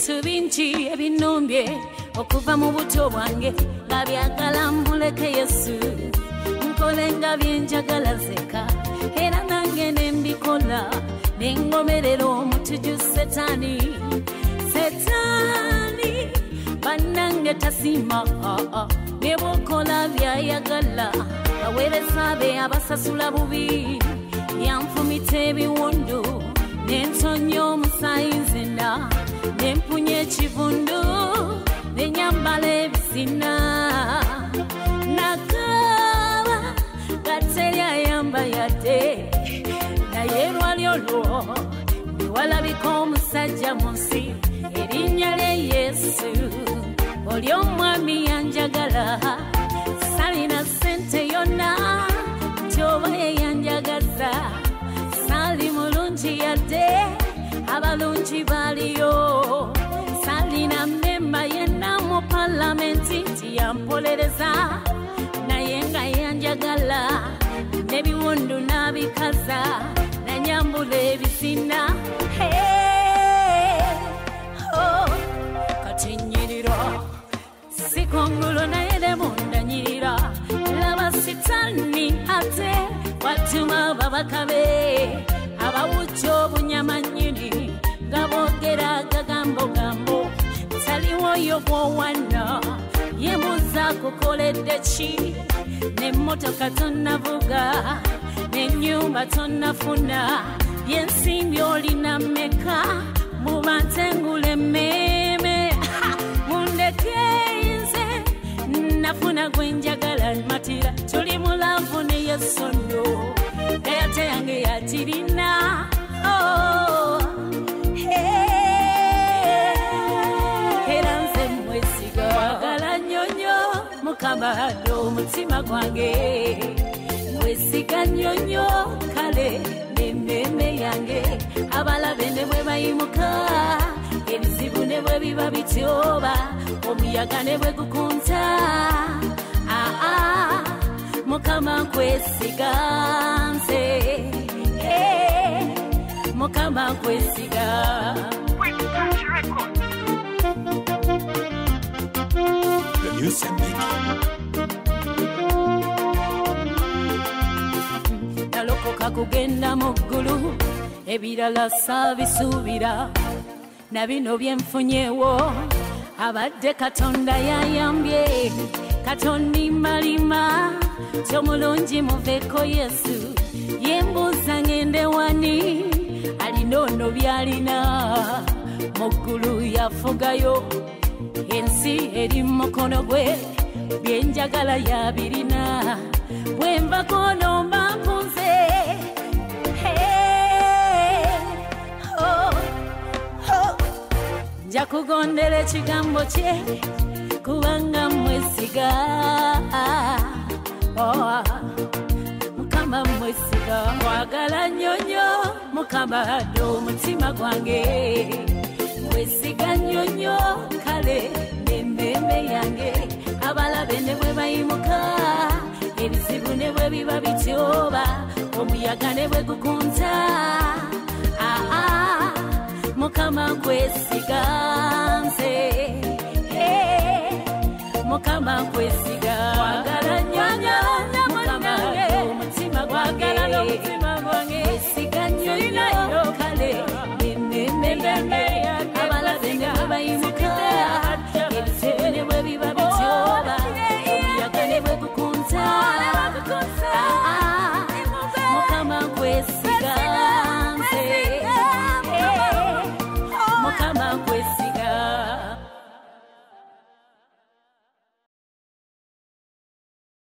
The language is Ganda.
ebintu bingi ebinumbye okuva mu buto bwange nga byagala mbuleke Yesu nkole nga byenjagala zeka era nange ne mbikola ne ngomerera omutuju Setani bannange tasima ne bwokola byayagala aweereza be abasasula bubi yanfumita ebiwundu n'entonya omusaayi nzena n'empunya ekivundu n'enyambala ebisina nakaaba gateri ayamba yadde naye lwali olwo newalabika omusajja mu nsi erinnya lye Yesu oli omwami yanjagala salina sente yonna nti oba yeyanjagaza sali mulungi yadde abalungi baliyo salina mmemba yenna mu palamenti nti yampolereza naye nga yanjagala n'ebiwundu n'abikaza nanyambula ebisina kati nyirira sikongolo naye ne munda nyirira laba Sitani ate watuma babaka be abawucca obunyama nnyini nga boogera gagambo taliwoyo gwowana yemuza kukoledde ki n'emmotoka tonnavuga n'ennyumba tonnafuna byensimbi olina mmeka mubantengula emmeeme mundeke nze nafuna gwenjagala matira tuli mulanvu ne Yesondo eyate yange yatirina era nze mwesiga wagala nnyonyo Mukama n'omutima gwange mwesiga nnyonyo kale n'emmeeme yange abalabe ne bwe bayimuka ebizibu ne bwe biba bityoba omuyaga ne bwe gukunta Mukama nkwesiga nze Mukama nkwesiga The music nalokoka kugenda mu ggulu ebirala saabisuubira na bino byenfunyewo abadde Katonda yayambye Katondi malima kyomulungi muveeko Yesu yembuuza ngende wani alina ono byalina mu ggulu yafugayo ensi eri mu mukono gwe byenjagala yabirina bwemba kono mbakunze nja kugondera ekigambo kye kubanga mwesiga Mukama mwesiga mwagala nnyonyo Mukama n'omutima gwange mwesiga nnyonyo kale n'emmeeme yange abalabe ne bwe bayimuka ebizibu ne bwe biba bityoba omuyaga ne bwe gukunta Mukama nkwesiga nze Mukama nkwesiga